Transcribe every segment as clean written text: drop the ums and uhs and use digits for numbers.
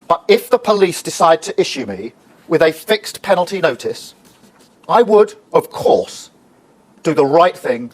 But if the police decide to issue me with a fixed penalty notice, I would, of course, do the right thing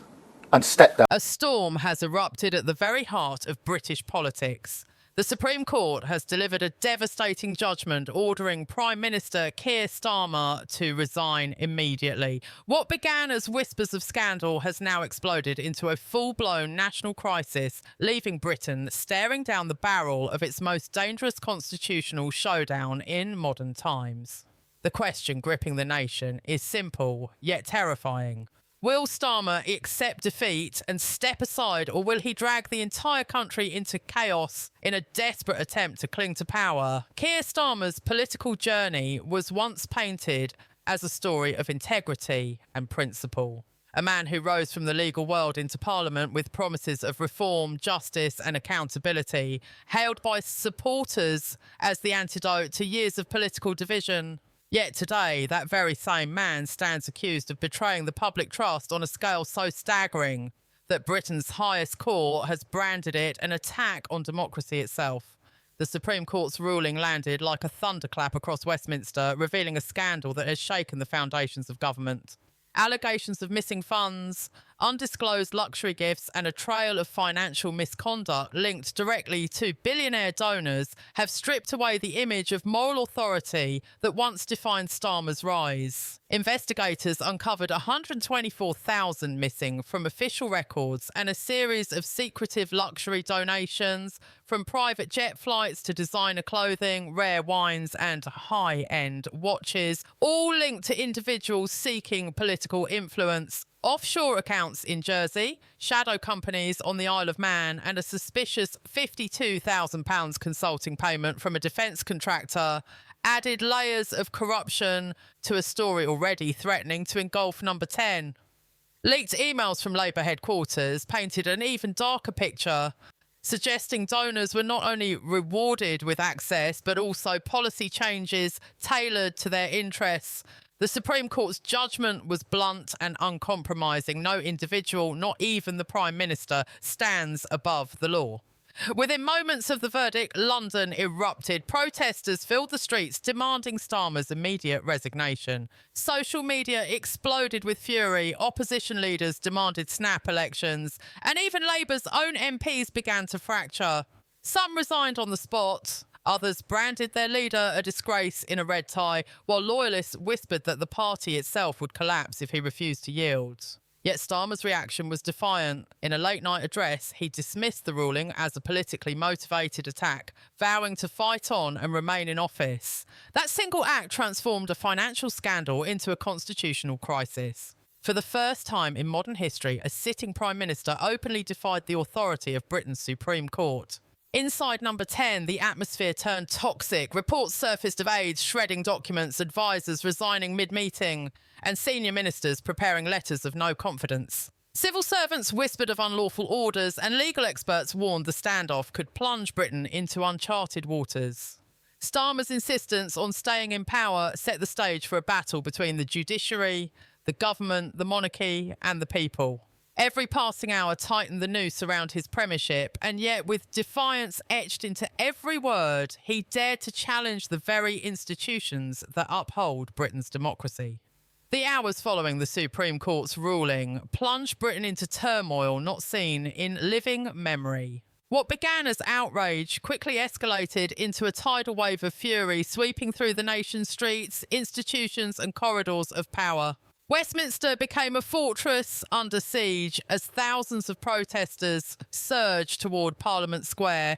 and step down. A storm has erupted at the very heart of British politics. The Supreme Court has delivered a devastating judgment ordering Prime Minister Keir Starmer to resign immediately. What began as whispers of scandal has now exploded into a full-blown national crisis, leaving Britain staring down the barrel of its most dangerous constitutional showdown in modern times. The question gripping the nation is simple, yet terrifying. Will Starmer accept defeat and step aside, or will he drag the entire country into chaos in a desperate attempt to cling to power? Keir Starmer's political journey was once painted as a story of integrity and principle. A man who rose from the legal world into Parliament with promises of reform, justice and accountability, hailed by supporters as the antidote to years of political division. Yet today, that very same man stands accused of betraying the public trust on a scale so staggering that Britain's highest court has branded it an attack on democracy itself. The Supreme Court's ruling landed like a thunderclap across Westminster, revealing a scandal that has shaken the foundations of government. Allegations of missing funds, undisclosed luxury gifts and a trail of financial misconduct linked directly to billionaire donors have stripped away the image of moral authority that once defined Starmer's rise. Investigators uncovered 124,000 missing from official records and a series of secretive luxury donations, from private jet flights to designer clothing, rare wines and high-end watches, all linked to individuals seeking political influence. Offshore accounts in Jersey, shadow companies on the Isle of Man and a suspicious £52,000 consulting payment from a defence contractor added layers of corruption to a story already threatening to engulf Number 10. Leaked emails from Labour headquarters painted an even darker picture, suggesting donors were not only rewarded with access but also policy changes tailored to their interests. The Supreme Court's judgment was blunt and uncompromising. No individual, not even the Prime Minister, stands above the law. Within moments of the verdict, London erupted. Protesters filled the streets demanding Starmer's immediate resignation. Social media exploded with fury. Opposition leaders demanded snap elections. And even Labour's own MPs began to fracture. Some resigned on the spot. Others branded their leader a disgrace in a red tie, while loyalists whispered that the party itself would collapse if he refused to yield. Yet Starmer's reaction was defiant. In a late-night address, he dismissed the ruling as a politically motivated attack, vowing to fight on and remain in office. That single act transformed a financial scandal into a constitutional crisis. For the first time in modern history, a sitting Prime Minister openly defied the authority of Britain's Supreme Court. Inside Number 10, the atmosphere turned toxic. Reports surfaced of aides shredding documents, advisers resigning mid-meeting, and senior ministers preparing letters of no confidence. Civil servants whispered of unlawful orders, and legal experts warned the standoff could plunge Britain into uncharted waters. Starmer's insistence on staying in power set the stage for a battle between the judiciary, the government, the monarchy, and the people. Every passing hour tightened the noose around his premiership, and yet with defiance etched into every word, he dared to challenge the very institutions that uphold Britain's democracy. The hours following the Supreme Court's ruling plunged Britain into turmoil not seen in living memory. What began as outrage quickly escalated into a tidal wave of fury, sweeping through the nation's streets, institutions and corridors of power. Westminster became a fortress under siege as thousands of protesters surged toward Parliament Square,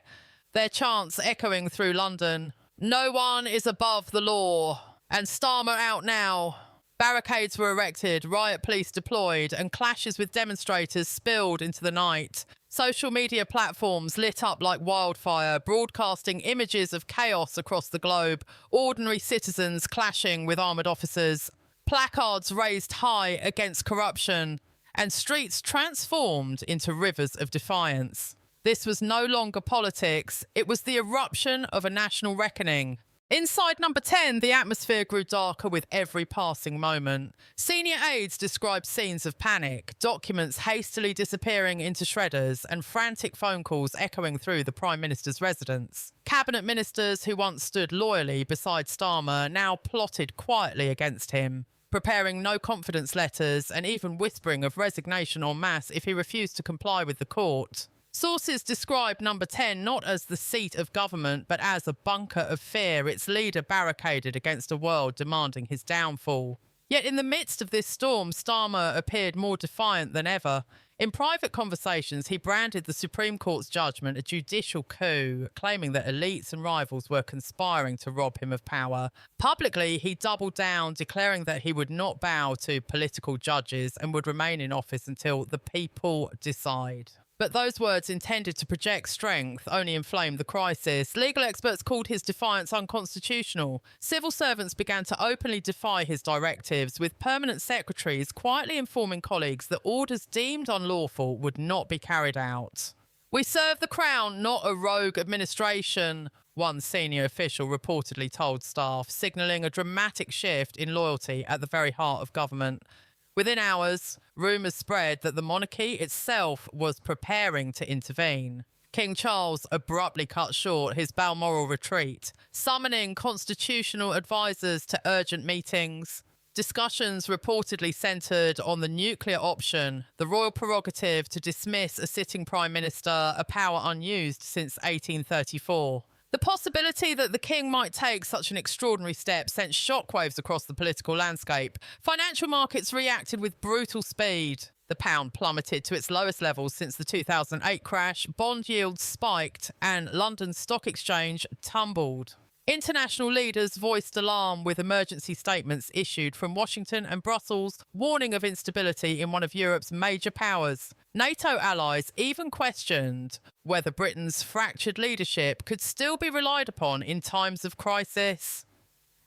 their chants echoing through London. "No one is above the law," and "Starmer out now." Barricades were erected, riot police deployed, and clashes with demonstrators spilled into the night. Social media platforms lit up like wildfire, broadcasting images of chaos across the globe, ordinary citizens clashing with armoured officers. Placards raised high against corruption, and streets transformed into rivers of defiance. This was no longer politics, it was the eruption of a national reckoning. Inside number 10, the atmosphere grew darker with every passing moment. Senior aides described scenes of panic, documents hastily disappearing into shredders, and frantic phone calls echoing through the Prime Minister's residence. Cabinet ministers who once stood loyally beside Starmer now plotted quietly against him, preparing no-confidence letters and even whispering of resignation en masse if he refused to comply with the court. Sources describe number 10 not as the seat of government, but as a bunker of fear, its leader barricaded against a world demanding his downfall. Yet in the midst of this storm, Starmer appeared more defiant than ever. In private conversations, he branded the Supreme Court's judgment a judicial coup, claiming that elites and rivals were conspiring to rob him of power. Publicly, he doubled down, declaring that he would not bow to political judges and would remain in office until the people decide. But those words intended to project strength only inflamed the crisis. Legal experts called his defiance unconstitutional. Civil servants began to openly defy his directives, with permanent secretaries quietly informing colleagues that orders deemed unlawful would not be carried out. "We serve the Crown, not a rogue administration," one senior official reportedly told staff, signalling a dramatic shift in loyalty at the very heart of government. Within hours, rumours spread that the monarchy itself was preparing to intervene. King Charles abruptly cut short his Balmoral retreat, summoning constitutional advisers to urgent meetings. Discussions reportedly centred on the nuclear option, the royal prerogative to dismiss a sitting prime minister, a power unused since 1834. The possibility that the king might take such an extraordinary step sent shockwaves across the political landscape. Financial markets reacted with brutal speed. The pound plummeted to its lowest levels since the 2008 crash, bond yields spiked, and London's stock exchange tumbled. International leaders voiced alarm with emergency statements issued from Washington and Brussels, warning of instability in one of Europe's major powers. NATO allies even questioned whether Britain's fractured leadership could still be relied upon in times of crisis.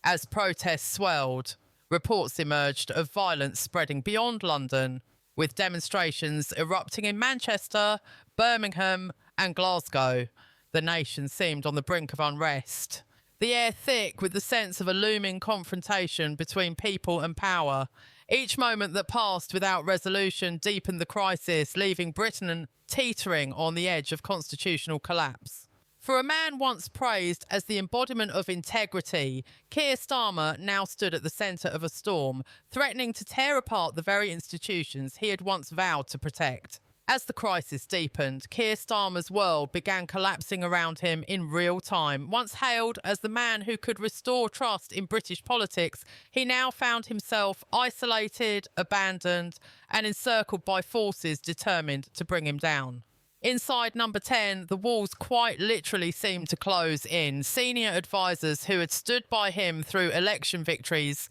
As protests swelled, reports emerged of violence spreading beyond London, with demonstrations erupting in Manchester, Birmingham, and Glasgow. The nation seemed on the brink of unrest. The air thick with the sense of a looming confrontation between people and power. Each moment that passed without resolution deepened the crisis, leaving Britain teetering on the edge of constitutional collapse. For a man once praised as the embodiment of integrity, Keir Starmer now stood at the centre of a storm, threatening to tear apart the very institutions he had once vowed to protect. As the crisis deepened, Keir Starmer's world began collapsing around him in real time. Once hailed as the man who could restore trust in British politics, he now found himself isolated, abandoned, and encircled by forces determined to bring him down. Inside number 10, the walls quite literally seemed to close in. Senior advisors who had stood by him through election victories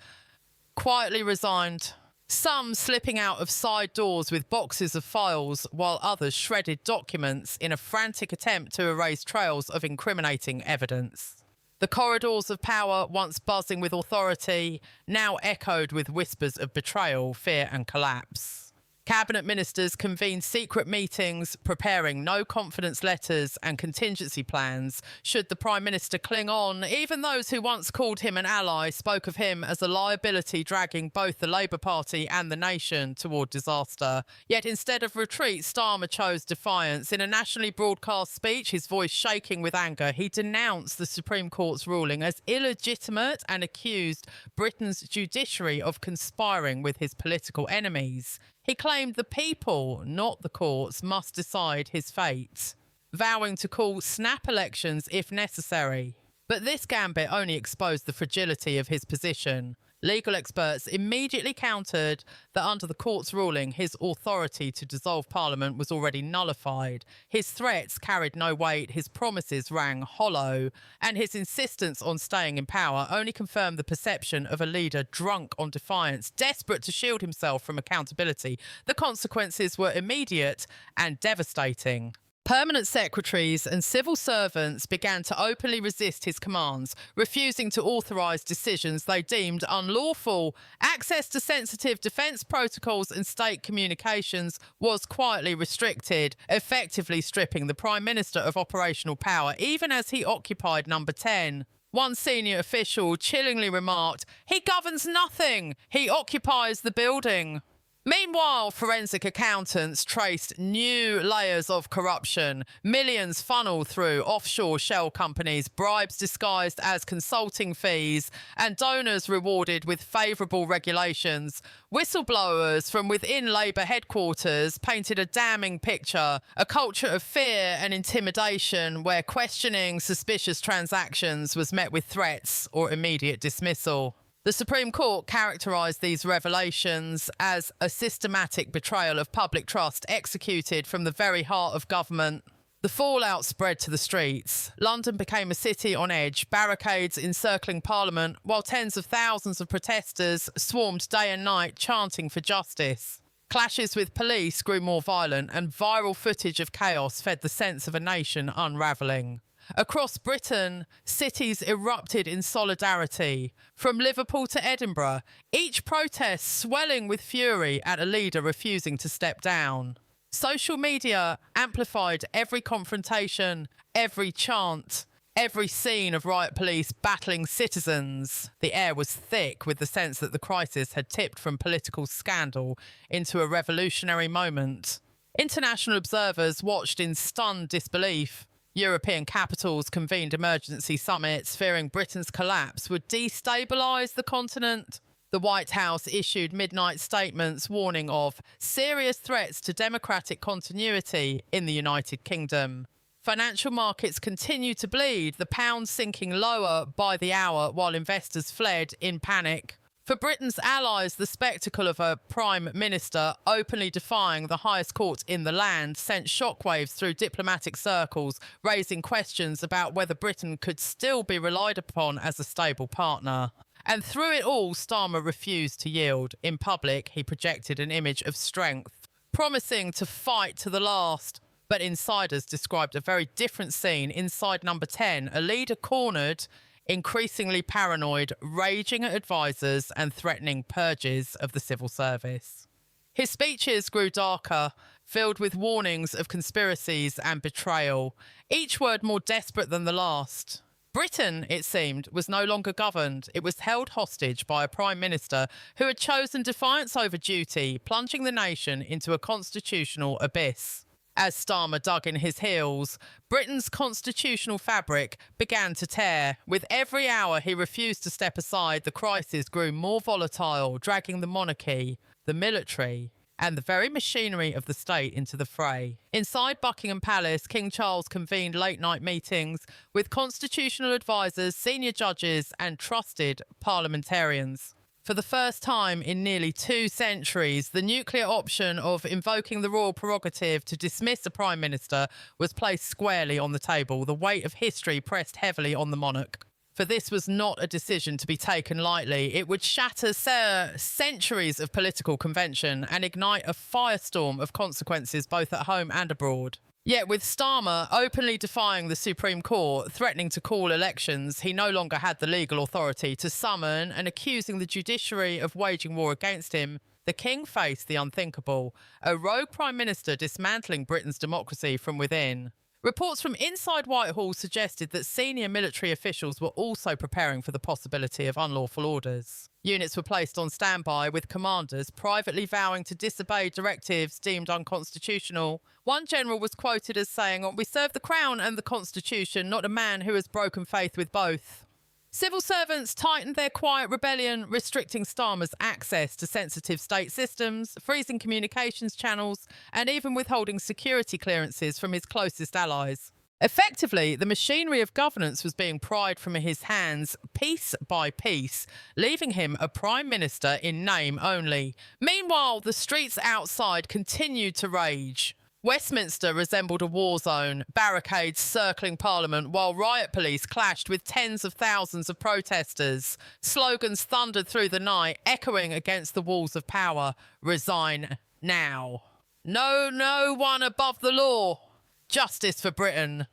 quietly resigned. Some slipping out of side doors with boxes of files, while others shredded documents in a frantic attempt to erase trails of incriminating evidence. The corridors of power, once buzzing with authority, now echoed with whispers of betrayal, fear and collapse. Cabinet ministers convened secret meetings, preparing no-confidence letters and contingency plans should the Prime Minister cling on. Even those who once called him an ally spoke of him as a liability, dragging both the Labour Party and the nation toward disaster. Yet instead of retreat, Starmer chose defiance. In a nationally broadcast speech, his voice shaking with anger, he denounced the Supreme Court's ruling as illegitimate and accused Britain's judiciary of conspiring with his political enemies. He claimed the people, not the courts, must decide his fate, vowing to call snap elections if necessary. But this gambit only exposed the fragility of his position. Legal experts immediately countered that under the court's ruling, his authority to dissolve Parliament was already nullified. His threats carried no weight, his promises rang hollow, and his insistence on staying in power only confirmed the perception of a leader drunk on defiance, desperate to shield himself from accountability. The consequences were immediate and devastating. Permanent secretaries and civil servants began to openly resist his commands, refusing to authorise decisions they deemed unlawful. Access to sensitive defence protocols and state communications was quietly restricted, effectively stripping the Prime Minister of operational power, even as he occupied number 10. One senior official chillingly remarked, "He governs nothing. He occupies the building." Meanwhile, forensic accountants traced new layers of corruption, millions funneled through offshore shell companies, bribes disguised as consulting fees, and donors rewarded with favourable regulations. Whistleblowers from within Labour headquarters painted a damning picture, a culture of fear and intimidation where questioning suspicious transactions was met with threats or immediate dismissal. The Supreme Court characterised these revelations as a systematic betrayal of public trust executed from the very heart of government. The fallout spread to the streets. London became a city on edge, barricades encircling Parliament, while tens of thousands of protesters swarmed day and night chanting for justice. Clashes with police grew more violent, and viral footage of chaos fed the sense of a nation unravelling. Across Britain, cities erupted in solidarity. From Liverpool to Edinburgh, each protest swelling with fury at a leader refusing to step down. Social media amplified every confrontation, every chant, every scene of riot police battling citizens. The air was thick with the sense that the crisis had tipped from political scandal into a revolutionary moment. International observers watched in stunned disbelief. European capitals convened emergency summits, fearing Britain's collapse would destabilise the continent. The White House issued midnight statements warning of serious threats to democratic continuity in the United Kingdom. Financial markets continued to bleed, the pound sinking lower by the hour while investors fled in panic. For Britain's allies, the spectacle of a Prime Minister openly defying the highest court in the land sent shockwaves through diplomatic circles, raising questions about whether Britain could still be relied upon as a stable partner. And through it all, Starmer refused to yield. In public, he projected an image of strength, promising to fight to the last. But insiders described a very different scene inside Number 10, a leader cornered, increasingly paranoid, raging at advisers and threatening purges of the civil service. His speeches grew darker, filled with warnings of conspiracies and betrayal, each word more desperate than the last. Britain, it seemed, was no longer governed. It was held hostage by a Prime Minister who had chosen defiance over duty, plunging the nation into a constitutional abyss. As Starmer dug in his heels, Britain's constitutional fabric began to tear. With every hour he refused to step aside, the crisis grew more volatile, dragging the monarchy, the military, and the very machinery of the state into the fray. Inside Buckingham Palace, King Charles convened late-night meetings with constitutional advisers, senior judges, and trusted parliamentarians. For the first time in nearly 2 centuries, the nuclear option of invoking the royal prerogative to dismiss a prime minister was placed squarely on the table. The weight of history pressed heavily on the monarch. For this was not a decision to be taken lightly. It would shatter centuries of political convention and ignite a firestorm of consequences both at home and abroad. Yet with Starmer openly defying the Supreme Court, threatening to call elections, he no longer had the legal authority to summon, and accusing the judiciary of waging war against him, the king faced the unthinkable, a rogue prime minister dismantling Britain's democracy from within. Reports from inside Whitehall suggested that senior military officials were also preparing for the possibility of unlawful orders. Units were placed on standby, with commanders privately vowing to disobey directives deemed unconstitutional. One general was quoted as saying, "We serve the crown and the constitution, not a man who has broken faith with both." Civil servants tightened their quiet rebellion, restricting Starmer's access to sensitive state systems, freezing communications channels, and even withholding security clearances from his closest allies. Effectively, the machinery of governance was being pried from his hands piece by piece, leaving him a prime minister in name only. Meanwhile, the streets outside continued to rage. Westminster resembled a war zone, barricades circling Parliament while riot police clashed with tens of thousands of protesters. Slogans thundered through the night, echoing against the walls of power. Resign now. No one above the law. Justice for Britain.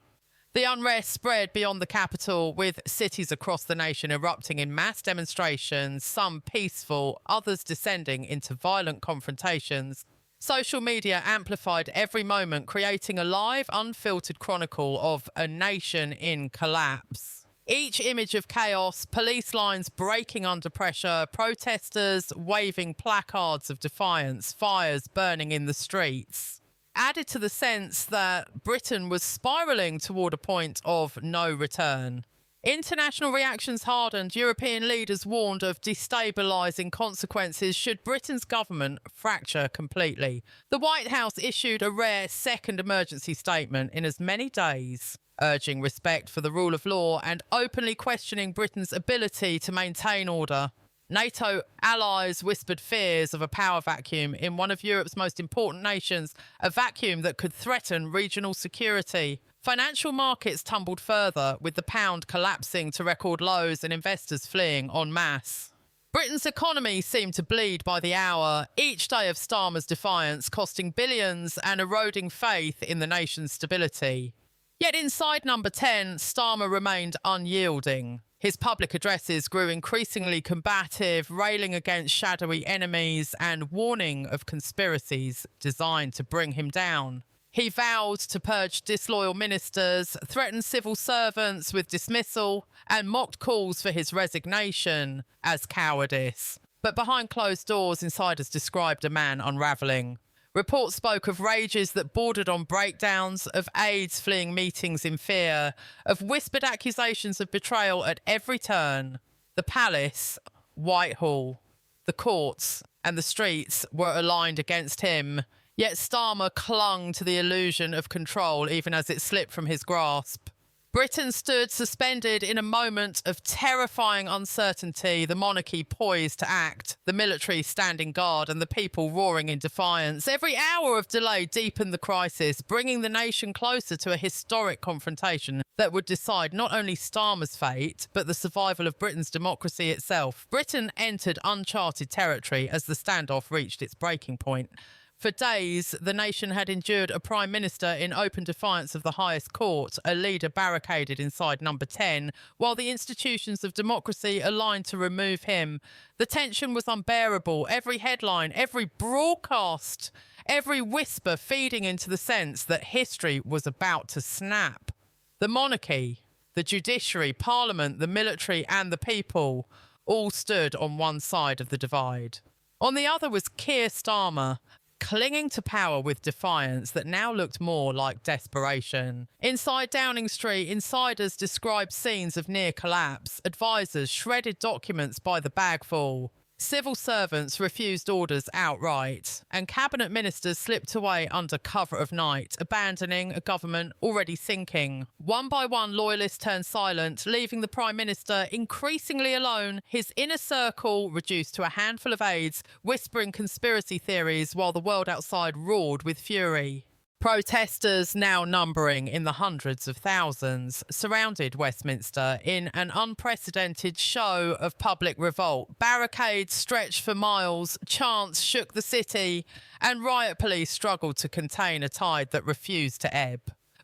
The unrest spread beyond the capital, with cities across the nation erupting in mass demonstrations, some peaceful, others descending into violent confrontations. Social media amplified every moment, creating a live, unfiltered chronicle of a nation in collapse. Each image of chaos, police lines breaking under pressure, protesters waving placards of defiance, fires burning in the streets, added to the sense that Britain was spiralling toward a point of no return. International reactions hardened. European leaders warned of destabilising consequences should Britain's government fracture completely. The White House issued a rare second emergency statement in as many days, urging respect for the rule of law and openly questioning Britain's ability to maintain order. NATO allies whispered fears of a power vacuum in one of Europe's most important nations, a vacuum that could threaten regional security. Financial markets tumbled further, with the pound collapsing to record lows and investors fleeing en masse. Britain's economy seemed to bleed by the hour, each day of Starmer's defiance costing billions and eroding faith in the nation's stability. Yet inside number 10, Starmer remained unyielding. His public addresses grew increasingly combative, railing against shadowy enemies and warning of conspiracies designed to bring him down. He vowed to purge disloyal ministers, threatened civil servants with dismissal, and mocked calls for his resignation as cowardice. But behind closed doors, insiders described a man unravelling. Reports spoke of rages that bordered on breakdowns, of aides fleeing meetings in fear, of whispered accusations of betrayal at every turn. The palace, Whitehall, the courts, and the streets were aligned against him. Yet Starmer clung to the illusion of control even as it slipped from his grasp. Britain stood suspended in a moment of terrifying uncertainty, the monarchy poised to act, the military standing guard and the people roaring in defiance. Every hour of delay deepened the crisis, bringing the nation closer to a historic confrontation that would decide not only Starmer's fate, but the survival of Britain's democracy itself. Britain entered uncharted territory as the standoff reached its breaking point. For days, the nation had endured a prime minister in open defiance of the highest court, a leader barricaded inside number 10, while the institutions of democracy aligned to remove him. The tension was unbearable. Every headline, every broadcast, every whisper feeding into the sense that history was about to snap. The monarchy, the judiciary, parliament, the military, and the people all stood on one side of the divide. On the other was Keir Starmer, clinging to power with defiance that now looked more like desperation. Inside Downing Street, insiders described scenes of near collapse. Advisors shredded documents by the bagful. Civil servants refused orders outright, and cabinet ministers slipped away under cover of night, abandoning a government already sinking. One by one, loyalists turned silent, leaving the Prime Minister increasingly alone, his inner circle reduced to a handful of aides, whispering conspiracy theories while the world outside roared with fury. Protesters, now numbering in the hundreds of thousands, surrounded Westminster in an unprecedented show of public revolt. Barricades stretched for miles, chants shook the city, and riot police struggled to contain a tide that refused to ebb.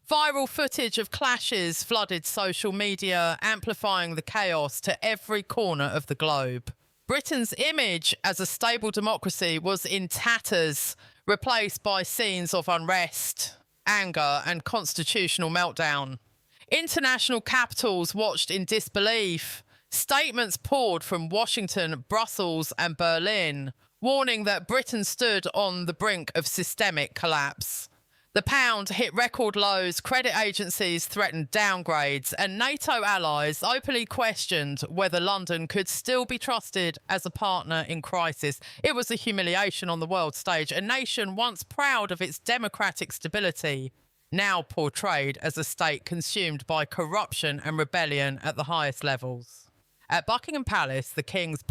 Viral footage of clashes flooded social media, amplifying the chaos to every corner of the globe. Britain's image as a stable democracy was in tatters, replaced by scenes of unrest, anger, and constitutional meltdown. International capitals watched in disbelief. Statements poured from Washington, Brussels, and Berlin, warning that Britain stood on the brink of systemic collapse. The pound hit record lows, credit agencies threatened downgrades, and NATO allies openly questioned whether London could still be trusted as a partner in crisis. It was a humiliation on the world stage, a nation once proud of its democratic stability, now portrayed as a state consumed by corruption and rebellion at the highest levels. At Buckingham Palace, the King's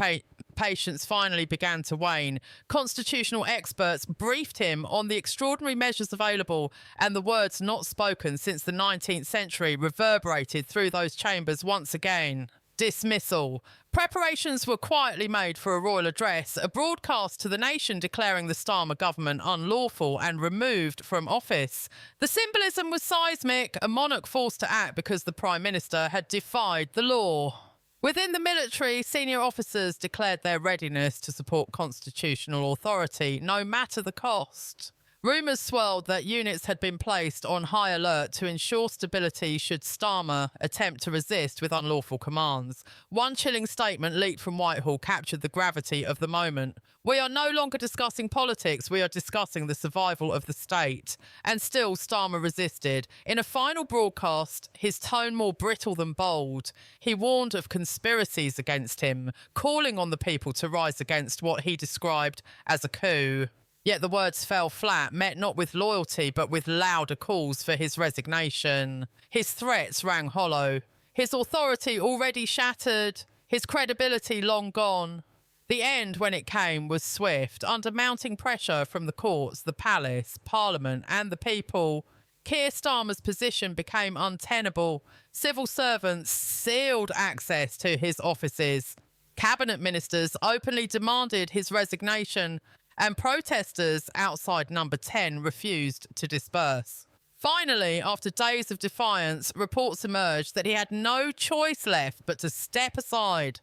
patience finally began to wane. Constitutional experts briefed him on the extraordinary measures available, and the words not spoken since the 19th century reverberated through those chambers once again. Dismissal. Preparations were quietly made for a royal address, a broadcast to the nation declaring the Starmer government unlawful and removed from office. The symbolism was seismic, a monarch forced to act because the Prime Minister had defied the law. Within the military, senior officers declared their readiness to support constitutional authority, no matter the cost. Rumours swirled that units had been placed on high alert to ensure stability should Starmer attempt to resist with unlawful commands. One chilling statement leaked from Whitehall captured the gravity of the moment. "We are no longer discussing politics, we are discussing the survival of the state." And still Starmer resisted. In a final broadcast, his tone more brittle than bold, he warned of conspiracies against him, calling on the people to rise against what he described as a coup. Yet the words fell flat, met not with loyalty but with louder calls for his resignation. His threats rang hollow. His authority already shattered, his credibility long gone. The end, when it came, was swift. Under mounting pressure from the courts, the palace, Parliament and the people, Keir Starmer's position became untenable. Civil servants sealed access to his offices. Cabinet ministers openly demanded his resignation, and protesters outside Number 10 refused to disperse. Finally, after days of defiance, reports emerged that he had no choice left but to step aside.